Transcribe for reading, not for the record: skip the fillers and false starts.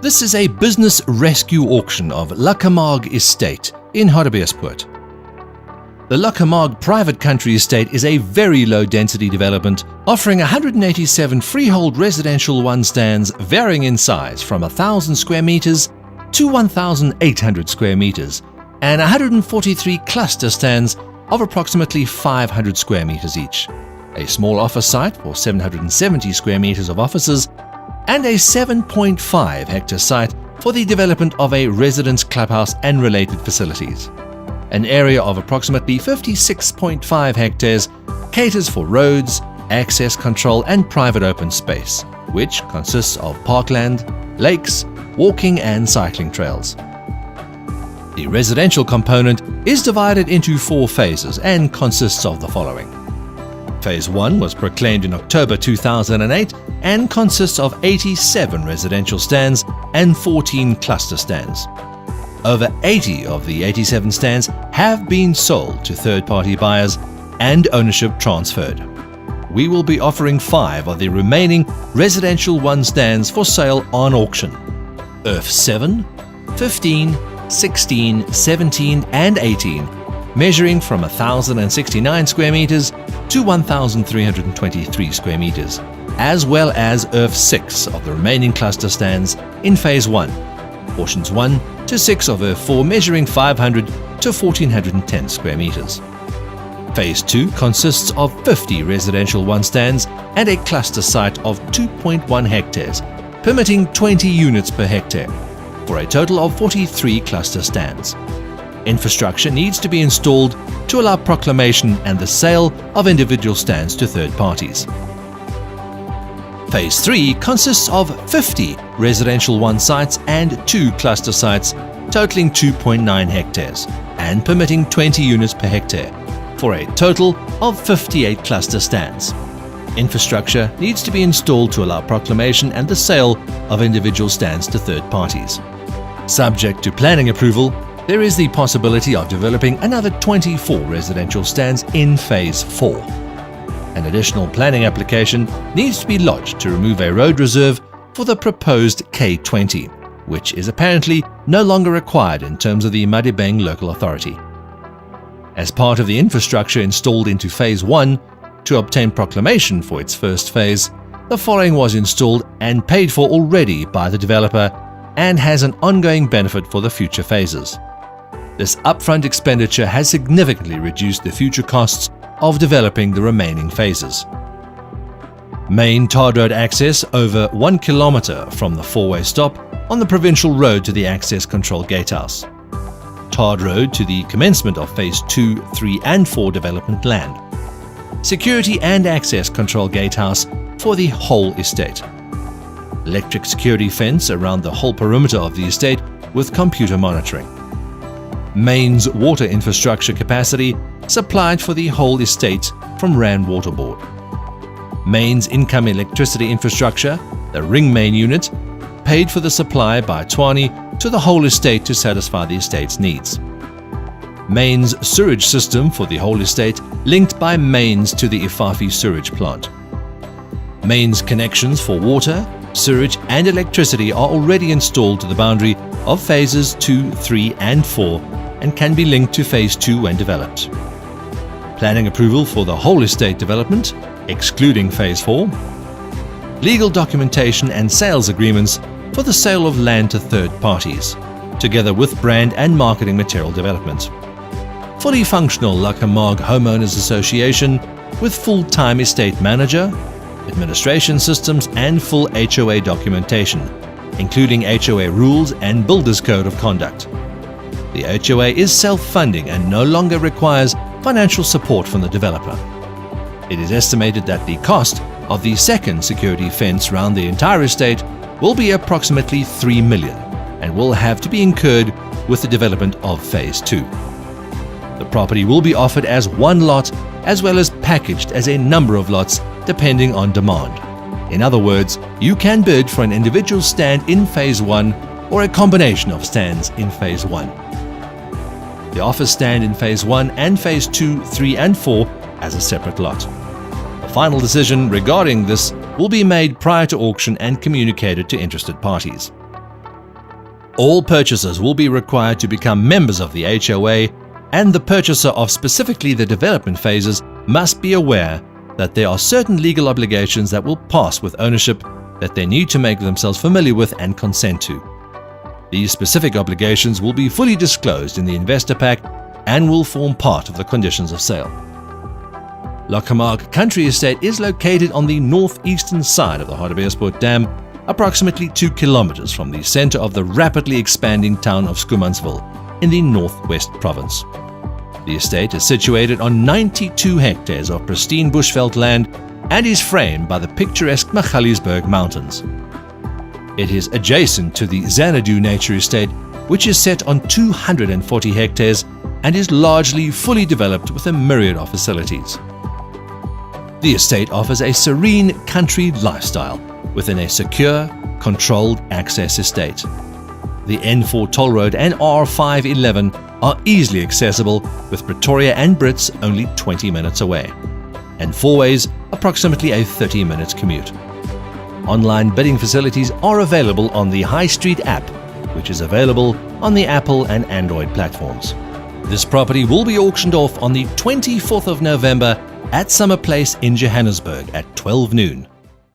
This is a business rescue auction of La Camarque Estate in Hartbeespoort. The La Camarque private country estate is a very low-density development offering 187 freehold residential one-stands varying in size from 1,000 square meters to 1,800 square meters and 143 cluster stands of approximately 500 square meters each, a small office site for 770 square meters of offices, and a 7.5 hectare site for the development of a residence clubhouse and related facilities. An area of approximately 56.5 hectares caters for roads, access control and private open space, which consists of parkland, lakes, walking and cycling trails. The residential component is divided into 4 phases and consists of the following. Phase 1 was proclaimed in October 2008 and consists of 87 residential stands and 14 cluster stands. Over 80 of the 87 stands have been sold to third-party buyers and ownership transferred. We will be offering 5 of the remaining residential one stands for sale on auction. Earth 7, 15, 16, 17 and 18, measuring from 1,069 square meters to 1,323 square meters, as well as Earth 6 of the remaining cluster stands in Phase 1, portions 1 to 6 of Earth 4 measuring 500 to 1,410 square meters. Phase 2 consists of 50 residential one stands and a cluster site of 2.1 hectares, permitting 20 units per hectare, for a total of 43 cluster stands. Infrastructure needs to be installed to allow proclamation and the sale of individual stands to third parties. Phase 3 consists of 50 residential one sites and 2 cluster sites totaling 2.9 hectares and permitting 20 units per hectare for a total of 58 cluster stands. Infrastructure needs to be installed to allow proclamation and the sale of individual stands to third parties. Subject to planning approval, there is the possibility of developing another 24 residential stands in Phase 4. An additional planning application needs to be lodged to remove a road reserve for the proposed K20, which is apparently no longer required in terms of the Madibeng local authority. As part of the infrastructure installed into Phase 1, to obtain proclamation for its first phase, the following was installed and paid for already by the developer and has an ongoing benefit for the future phases. This upfront expenditure has significantly reduced the future costs of developing the remaining phases. Main tarred road access over 1 kilometer from the 4-way stop on the provincial road to the access control gatehouse. Tarred road to the commencement of Phase 2, 3 and 4 development land. Security and access control gatehouse for the whole estate. Electric security fence around the whole perimeter of the estate with computer monitoring. Mains water infrastructure capacity supplied for the whole estate from Rand Water Board. Mains income electricity infrastructure, the ring main unit, paid for the supply by Tshwane to the whole estate to satisfy the estate's needs. Mains sewage system for the whole estate linked by mains to the Ifafi sewage plant. Mains connections for water, sewage and electricity are already installed to the boundary of Phases 2, 3 and 4 and can be linked to Phase 2 when developed. Planning approval for the whole estate development, excluding Phase 4. Legal documentation and sales agreements for the sale of land to third parties, together with brand and marketing material development. Fully functional La Camarque Homeowners Association with full-time estate manager, administration systems and full HOA documentation, including HOA rules and Builders Code of Conduct. The HOA is self-funding and no longer requires financial support from the developer. It is estimated that the cost of the second security fence round the entire estate will be approximately 3 million and will have to be incurred with the development of Phase 2. The property will be offered as one lot as well as packaged as a number of lots depending on demand. In other words, you can bid for an individual stand in Phase 1 or a combination of stands in Phase 1. The office stand in Phase 1 and Phase 2, 3 and 4 as a separate lot. The final decision regarding this will be made prior to auction and communicated to interested parties. All purchasers will be required to become members of the HOA, and the purchaser of specifically the development phases must be aware that there are certain legal obligations that will pass with ownership that they need to make themselves familiar with and consent to. These specific obligations will be fully disclosed in the investor pack and will form part of the conditions of sale. La Camarque Country Estate is located on the northeastern side of the Hartbeespoort Dam, approximately 2 kilometers from the center of the rapidly expanding town of Schoemansville in the Northwest Province. The estate is situated on 92 hectares of pristine bushveld land and is framed by the picturesque Magaliesberg Mountains. It is adjacent to the Xanadu Nature Estate, which is set on 240 hectares and is largely fully developed with a myriad of facilities. The estate offers a serene country lifestyle within a secure, controlled access estate. The N4 toll road and R511 are easily accessible, with Pretoria and Brits only 20 minutes away, and Fourways approximately a 30-minute commute. Online bidding facilities are available on the High Street app, which is available on the Apple and Android platforms. This property will be auctioned off on the 24th of November at Summer Place in Johannesburg at 12 noon.